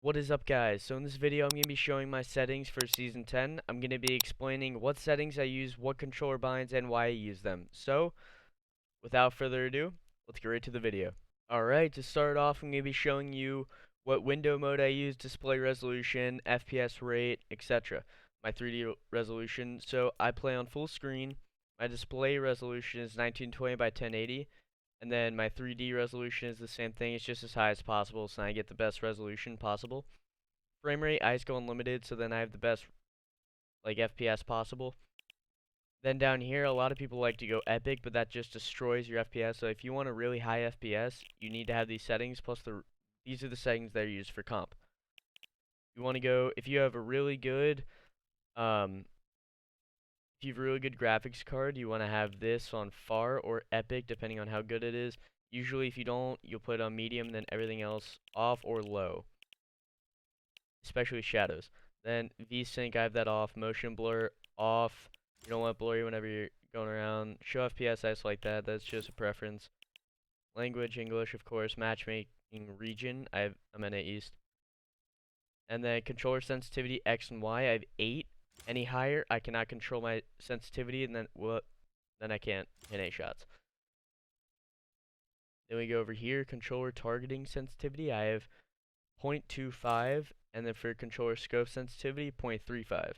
What is up, guys? So in this video I'm going to be showing my settings for season 10. I'm going to be explaining what settings I use, what controller binds, and why I use them. So without further ado, let's get right to the video. Alright, to start off I'm going to be showing you what window mode I use, display resolution, FPS rate, etc. My 3D resolution. So I play on full screen. My display resolution is 1920 by 1080. And then my 3D resolution is the same thing, it's just as high as possible, so I get the best resolution possible. Frame rate, I just go unlimited, so then I have the best FPS possible. Then down here, a lot of people like to go epic, but that just destroys your FPS. So if you want a really high FPS, you need to have these settings. Plus, these are the settings that are used for comp. You want to go if you have a really good, um, if you have a really good graphics card, you want to have this on far or epic, depending on how good it is. Usually, if you don't, you'll put it on medium, then everything else off or low, especially shadows. Then VSync, I have that off. Motion blur off. You don't want blurry whenever you're going around. Show FPS, I just like that. That's just a preference. Language, English, of course. Matchmaking region, I'm in East. And then controller sensitivity, X and Y, I have 8. Any higher, I cannot control my sensitivity, and then I can't hit any shots. Then we go over here, controller targeting sensitivity, I have 0.25, and then for controller scope sensitivity, 0.35.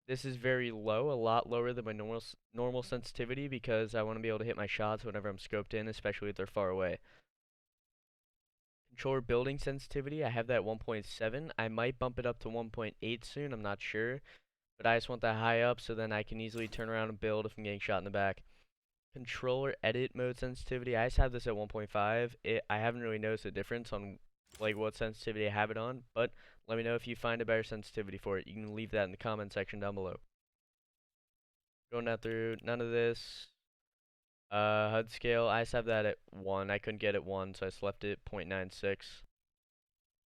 This is very low, a lot lower than my normal sensitivity because I want to be able to hit my shots whenever I'm scoped in, especially if they're far away. Controller building sensitivity, I have that 1.7. I might bump it up to 1.8 soon, I'm not sure. But I just want that high up so then I can easily turn around and build if I'm getting shot in the back. Controller edit mode sensitivity, I just have this at 1.5. I haven't really noticed a difference on what sensitivity I have it on, but let me know if you find a better sensitivity for it. You can leave that in the comment section down below. Going down through none of this. HUD scale, I just have that at 1. I couldn't get it 1, so I just left it 0.96.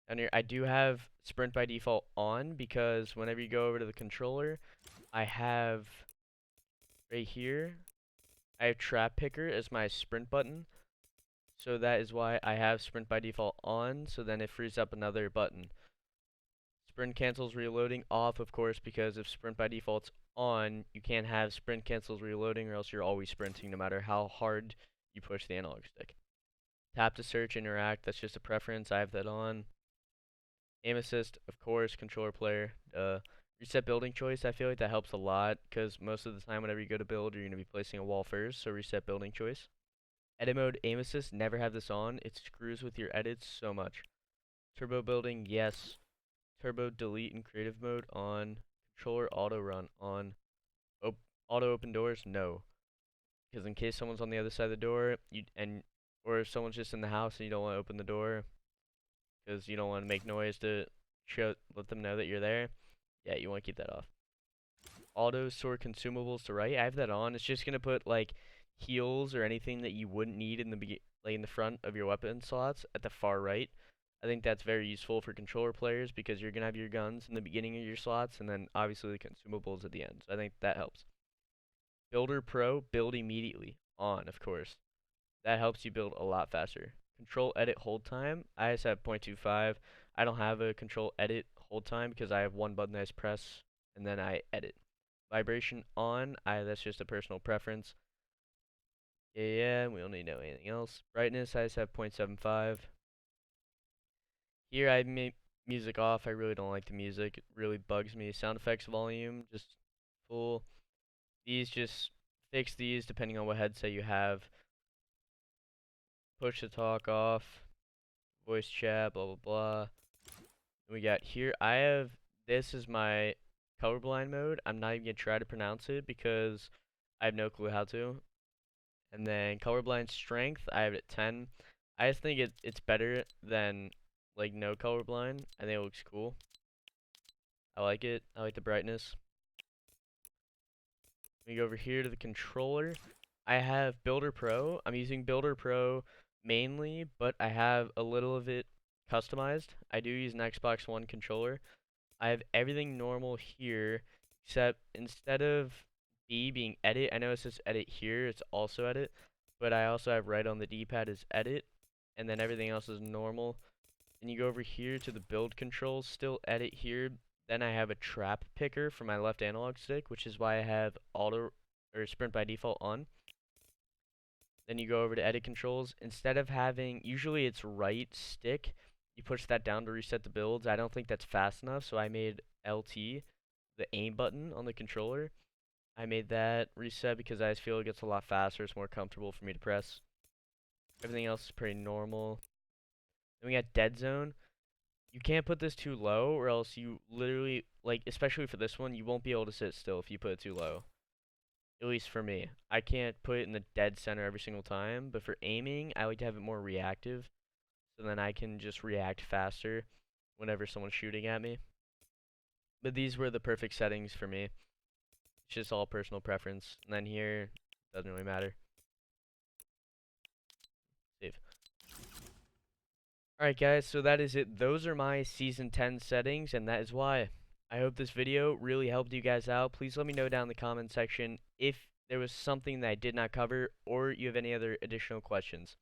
Down here, I do have sprint by default on because whenever you go over to the controller, I have right here, I have trap picker as my sprint button. So that is why I have sprint by default on, so then it frees up another button. Sprint cancels reloading off, of course, because if sprint by default's on, you can't have sprint cancels reloading or else you're always sprinting no matter how hard you push the analog stick. Tap to search, interact, that's just a preference, I have that on. Aim assist, of course, controller player. Reset building choice, I feel like that helps a lot because most of the time whenever you go to build, you're going to be placing a wall first, so reset building choice. Edit mode, aim assist, never have this on. It screws with your edits so much. Turbo building, yes. Turbo delete in creative mode on. Controller auto run on. Auto open doors, no. Because in case someone's on the other side of the door, or if someone's just in the house and you don't want to open the door, because you don't want to make noise to let them know that you're there, yeah, you want to keep that off. Auto store consumables to right, I have that on. It's just gonna put heals or anything that you wouldn't need in the front of your weapon slots at the far right. I think that's very useful for controller players because you're gonna have your guns in the beginning of your slots and then obviously the consumables at the end. So I think that helps. Builder Pro, build immediately on, of course. That helps you build a lot faster. Control edit hold time, I just have 0.25. I don't have a control edit hold time because I have one button I just press and then I edit. Vibration on, that's just a personal preference. Yeah, we don't need to know anything else. Brightness, I just have 0.75. Here I make music off. I really don't like the music. It really bugs me. Sound effects volume, just full. These just fix these depending on what headset you have. Push to talk off. Voice chat, blah blah blah. We got here, this is my colorblind mode. I'm not even gonna try to pronounce it because I have no clue how to. And then colorblind strength, I have it at 10. I just think it's better than no colorblind. I think it looks cool. I like it. I like the brightness. We go over here to the controller. I have Builder Pro. I'm using Builder Pro mainly, but I have a little of it customized. I do use an Xbox One controller. I have everything normal here, except instead of B being edit, I know it says edit here, it's also edit, but I also have right on the D-pad is edit, and then everything else is normal. and you go over here to the build controls, still edit here. Then I have a trap picker for my left analog stick, which is why I have auto or sprint by default on. Then you go over to edit controls. Instead of having, usually it's right stick, you push that down to reset the builds. I don't think that's fast enough, so I made LT, the aim button on the controller. I made that reset because I just feel it gets a lot faster. It's more comfortable for me to press. Everything else is pretty normal. Then we got dead zone. You can't put this too low or else you literally, like, especially for this one, you won't be able to sit still if you put it too low. At least for me. I can't put it in the dead center every single time, but for aiming, I like to have it more reactive. So then I can just react faster whenever someone's shooting at me. But these were the perfect settings for me. It's just all personal preference. And then here, doesn't really matter. Save. Alright guys, so that is it. Those are my Season 10 settings, and that is why. I hope this video really helped you guys out. Please let me know down in the comment section if there was something that I did not cover, or you have any other additional questions.